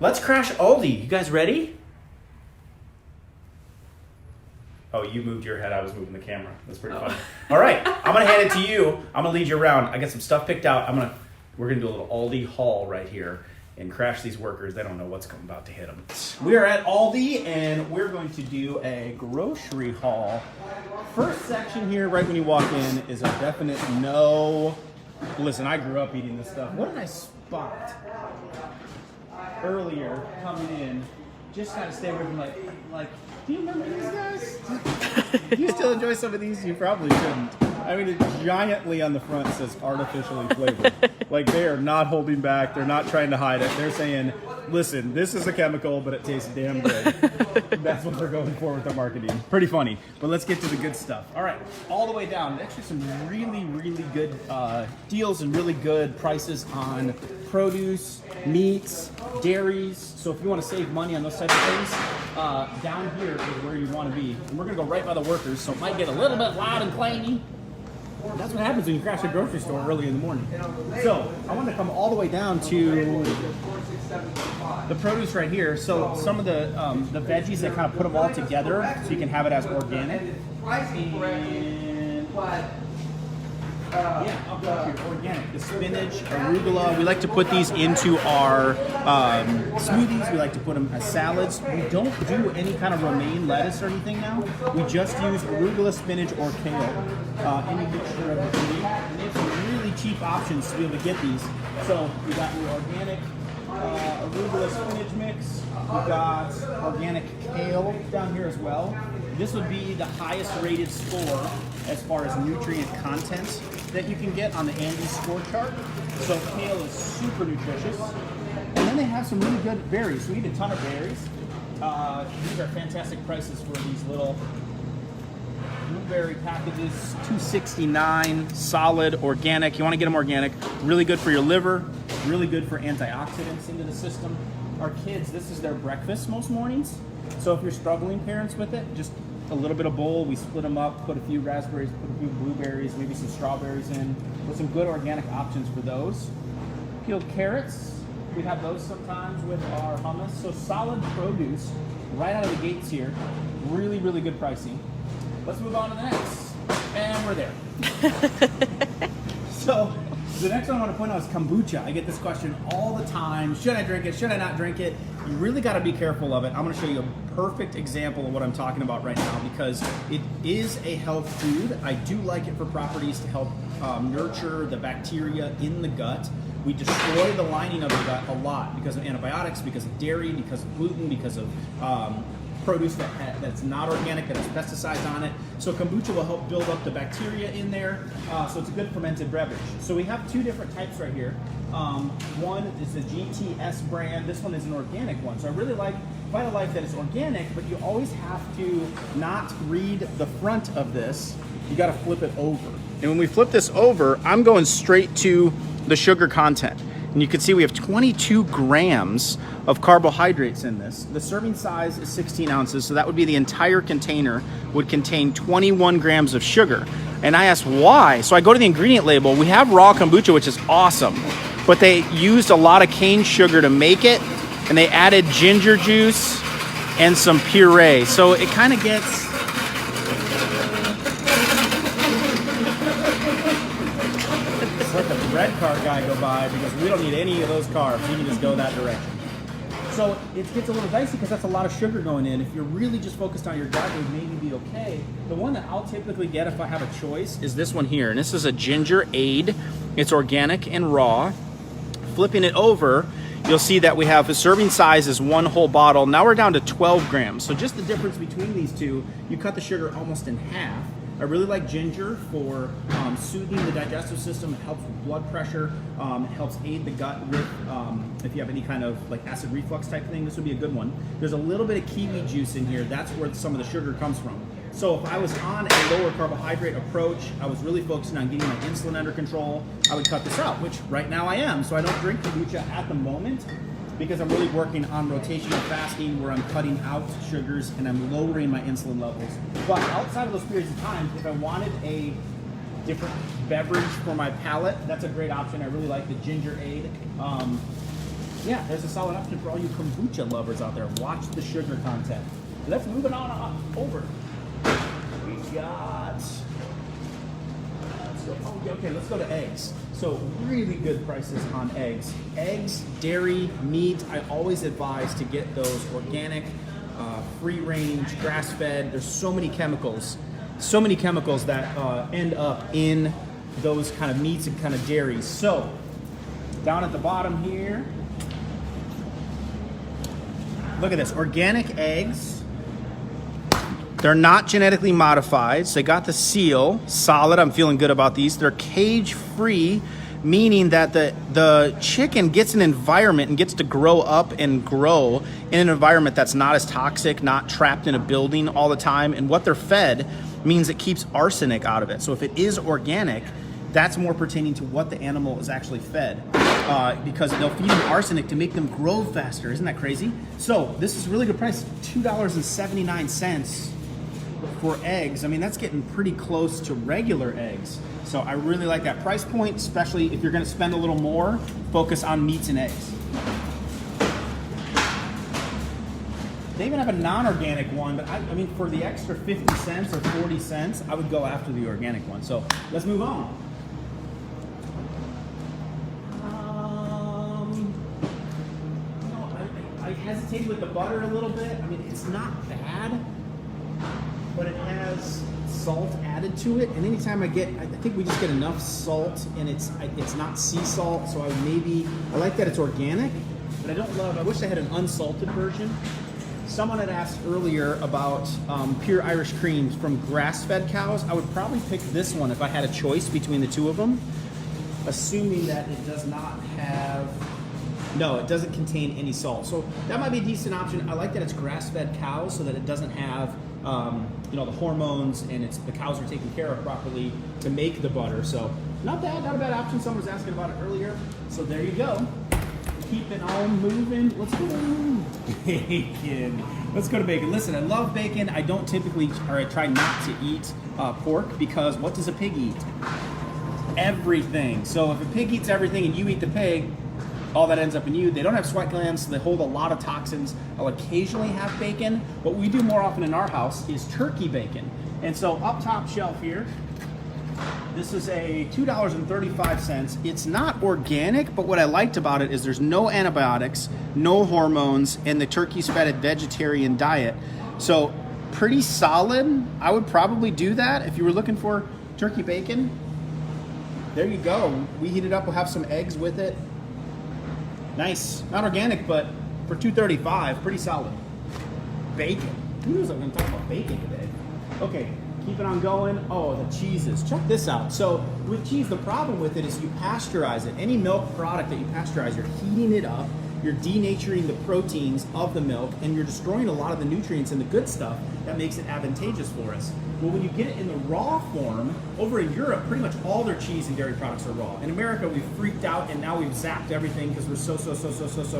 Let's crash Aldi. You guys ready? Oh, you moved your head. I was moving the camera. That's pretty funny. All right, I'm gonna hand it to you. I'm gonna lead you around. I got some stuff picked out. We're gonna do a little Aldi haul right here and crash these workers. They don't know what's about to hit them. We are at Aldi and we're going to do a grocery haul. First section here, right when you walk in, is a definite no. Listen, I grew up eating this stuff. What did I spot earlier coming in? Just gotta stay away from like. Do you remember these guys? Do you still enjoy some of these? You probably shouldn't. I mean, it giantly on the front says artificially flavored. Like, they are not holding back. They're not trying to hide it. They're saying, listen, this is a chemical, but it tastes damn good. That's what they're going for with their marketing. Pretty funny. But let's get to the good stuff. All right, all the way down. Actually, some really, really good deals and really good prices on produce, meats, dairies. So if you want to save money on those types of things, down here is where you want to be. And we're going to go right by the workers, so it might get a little bit loud and clangy. That's what happens when you crash a grocery store early in the morning. So I want to come all the way down to the produce right here. So some of the veggies that kind of put them all together, so you can have it as organic. Yeah, I'll go up here. Organic. The spinach, arugula. We like to put these into our smoothies. We like to put them as salads. We don't do any kind of romaine lettuce or anything now. We just use arugula, spinach, or kale. Any mixture of the three. And they have some really cheap options to be able to get these. So we got your organic arugula spinach mix. We got organic kale down here as well. This would be the highest rated score as far as nutrient content that you can get on the Andy score chart. So kale is super nutritious. And then they have some really good berries. We eat a ton of berries. These are fantastic prices for these little blueberry packages. $2.69, solid, organic. You want to get them organic. Really good for your liver. Really good for antioxidants into the system. Our kids, this is their breakfast most mornings. So if you're struggling, parents, with it, just a little bit of bowl, we split them up, put a few raspberries, put a few blueberries, maybe some strawberries in, with some good organic options for those. Peeled carrots, we have those sometimes with our hummus. So solid produce right out of the gates here. Really, really good pricing. Let's move on to the next. And we're there. So the next one I want to point out is kombucha. I get this question all the time. Should I drink it? Should I not drink it? You really got to be careful of it. I'm going to show you a perfect example of what I'm talking about right now because it is a health food. I do like it for properties to help nurture the bacteria in the gut. We destroy the lining of the gut a lot because of antibiotics, because of dairy, because of gluten, because of produce that's not organic, that has pesticides on it. So kombucha will help build up the bacteria in there. So it's a good fermented beverage. So we have two different types right here. One is the GTS brand. This one is an organic one. So I really like Vitalife that is organic, but you always have to not read the front of this. You got to flip it over. And when we flip this over, I'm going straight to the sugar content. And you can see we have 22 grams of carbohydrates in this. The serving size is 16 ounces, so that would be the entire container would contain 21 grams of sugar. And I asked why. So I go to the ingredient label. We have raw kombucha, which is awesome, but they used a lot of cane sugar to make it, and they added ginger juice and some puree. So it kind of gets... let the red car guy go by because we don't need any of those carbs. You can just go that direction. So it gets a little dicey because that's a lot of sugar going in. If you're really just focused on your gut, it would maybe be okay. The one that I'll typically get if I have a choice is this one here. And this is a ginger aid. It's organic and raw. Flipping it over, you'll see that we have a serving size is one whole bottle. Now we're down to 12 grams. So just the difference between these two, you cut the sugar almost in half. I really like ginger for soothing the digestive system. It helps with blood pressure. It helps aid the gut with, if you have any kind of like acid reflux type thing, this would be a good one. There's a little bit of kiwi juice in here. That's where some of the sugar comes from. So if I was on a lower carbohydrate approach, I was really focusing on getting my insulin under control, I would cut this out, which right now I am. So I don't drink kombucha at the moment because I'm really working on rotational fasting where I'm cutting out sugars and I'm lowering my insulin levels. But outside of those periods of time, if I wanted a different beverage for my palate, that's a great option. I really like the ginger aid. Yeah, there's a solid option for all you kombucha lovers out there. Watch the sugar content. Let's move it on over. We got... let's go to eggs. So really good prices on eggs. Eggs, dairy, meat, I always advise to get those organic, free range, grass fed. There's so many chemicals that end up in those kind of meats and kind of dairies. So down at the bottom here, look at this, organic eggs. They're not genetically modified, so they got the seal, solid. I'm feeling good about these. They're cage free, meaning that the chicken gets an environment and gets to grow up and grow in an environment that's not as toxic, not trapped in a building all the time. And what they're fed means it keeps arsenic out of it. So if it is organic, that's more pertaining to what the animal is actually fed, because they'll feed them arsenic to make them grow faster. Isn't that crazy? So this is a really good price, $2.79 for eggs. I mean, that's getting pretty close to regular eggs. So I really like that price point, especially if you're gonna spend a little more, focus on meats and eggs. They even have a non-organic one, but I mean, for the extra 50 cents or 40 cents, I would go after the organic one. So let's move on. I hesitate with the butter a little bit. I mean, it's not bad, but it has salt added to it. And anytime I think we just get enough salt, and it's not sea salt. So I like that it's organic, but I wish I had an unsalted version. Someone had asked earlier about pure Irish creams from grass-fed cows. I would probably pick this one if I had a choice between the two of them, assuming that it does not have, no, it doesn't contain any salt. So that might be a decent option. I like that it's grass-fed cows so that it doesn't have the hormones, and the cows are taken care of properly to make the butter. So not a bad option. Someone was asking about it earlier. So there you go. Keep it on moving. Let's go to bacon. Let's go to bacon. Listen, I love bacon. I don't typically, or I try not to eat pork, because what does a pig eat? Everything. So if a pig eats everything and you eat the pig, all that ends up in you. They don't have sweat glands, so they hold a lot of toxins. I'll occasionally have bacon. What we do more often in our house is turkey bacon. And so up top shelf here, this is a $2.35. It's not organic, but what I liked about it is there's no antibiotics, no hormones, and the turkey's fed a vegetarian diet. So pretty solid. I would probably do that if you were looking for turkey bacon. There you go. We heat it up, we'll have some eggs with it. Nice. Not organic, but for $2.35, pretty solid. Bacon. Who knows I'm going to talk about bacon today? Okay, keep it on going. Oh, the cheeses. Check this out. So with cheese, the problem with it is you pasteurize it. Any milk product that you pasteurize, you're heating it up, you're denaturing the proteins of the milk, and you're destroying a lot of the nutrients and the good stuff that makes it advantageous for us. Well, when you get it in the raw form, over in Europe, pretty much all their cheese and dairy products are raw. In America, we've freaked out, and now we've zapped everything because we're so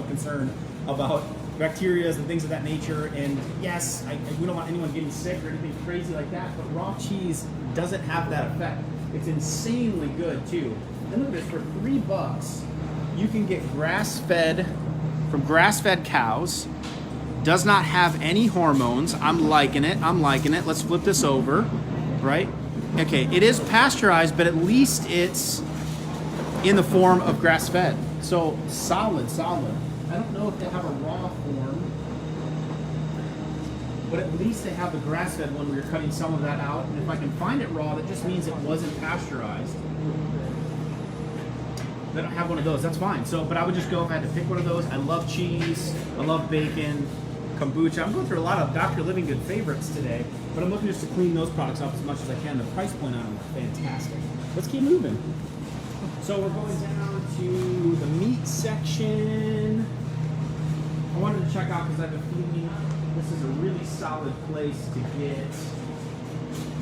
concerned about bacteria and things of that nature. And yes, we don't want anyone getting sick or anything crazy like that, but raw cheese doesn't have that effect. It's insanely good too. And look at this, for $3, you can get grass-fed, from grass-fed cows. Does not have any hormones. I'm liking it. Let's flip this over, right? Okay, it is pasteurized, but at least it's in the form of grass-fed. So solid. I don't know if they have a raw form, but at least they have the grass-fed one where you're cutting some of that out. And if I can find it raw, that just means it wasn't pasteurized. They don't have one of those, that's fine. So, but I would just go if I had to pick one of those. I love cheese, I love bacon, kombucha. I'm going through a lot of Dr. Livingood favorites today, but I'm looking just to clean those products up as much as I can. The price point on them are fantastic. Let's keep moving. So we're going down to the meat section. I wanted to check out because I have a feeling this is a really solid place to get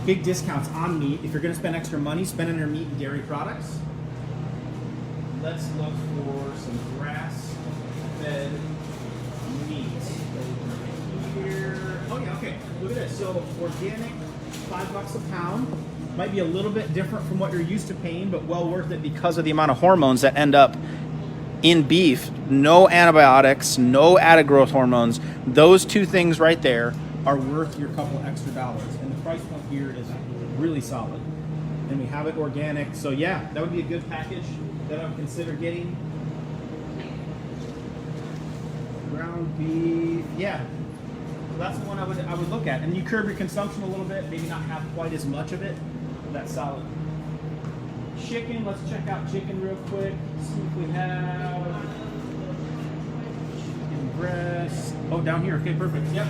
big discounts on meat. If you're going to spend extra money, spend on your meat and dairy products. Let's look for some grass-fed meat over here. Oh yeah, okay. Look at this. So organic, $5 a pound. Might be a little bit different from what you're used to paying, but well worth it because of the amount of hormones that end up in beef, no antibiotics, no added growth hormones. Those two things right there are worth your couple extra dollars. And the price point here is really solid. And we have it organic. So yeah, that would be a good package that I would consider getting. Ground beef, yeah. So that's the one I would look at. And you curb your consumption a little bit, maybe not have quite as much of it. That's solid. Chicken, let's check out chicken real quick. See if we have chicken breast. Oh, down here. Okay, perfect. Yep.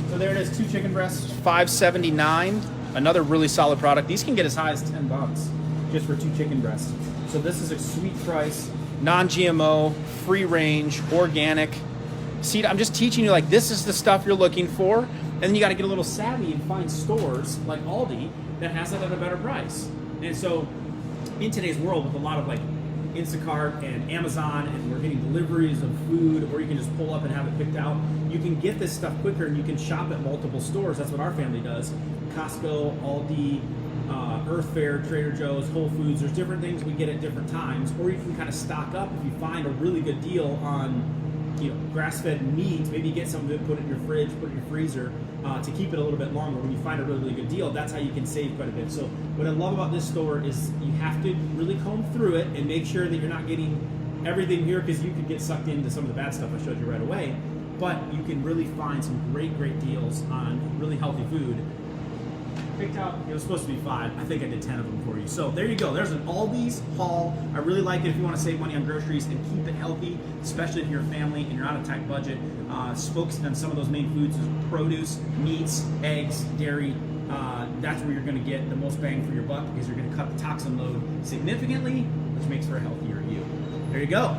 So there it is. 2 chicken breasts, $5.79. Another really solid product. These can get as high as $10 just for 2 chicken breasts. So this is a sweet price, non-GMO, free range, organic. See, I'm just teaching you, like, this is the stuff you're looking for, and then you got to get a little savvy and find stores like Aldi that has it at a better price. And so in today's world, with a lot of like Instacart and Amazon, and we're getting deliveries of food, or you can just pull up and have it picked out, you can get this stuff quicker, and you can shop at multiple stores. That's what our family does. Costco, Aldi, Earth Fare, Trader Joe's, Whole Foods. There's different things we get at different times, or you can kind of stock up if you find a really good deal on, you know, grass-fed meat. Maybe get some of it, put it in your fridge, put it in your freezer to keep it a little bit longer. When you find a really, really good deal, that's how you can save quite a bit. So what I love about this store is you have to really comb through it and make sure that you're not getting everything here, because you could get sucked into some of the bad stuff I showed you right away. But you can really find some great, great deals on really healthy food. Picked out, it was supposed to be 5. I think I did 10 of them for you. So there you go. There's an Aldi's haul. I really like it if you want to save money on groceries and keep it healthy, especially if you're a family and you're on a tight budget. Spokes on some of those main foods is produce, meats, eggs, dairy. That's where you're going to get the most bang for your buck, because you're going to cut the toxin load significantly, which makes for a healthier you. There you go.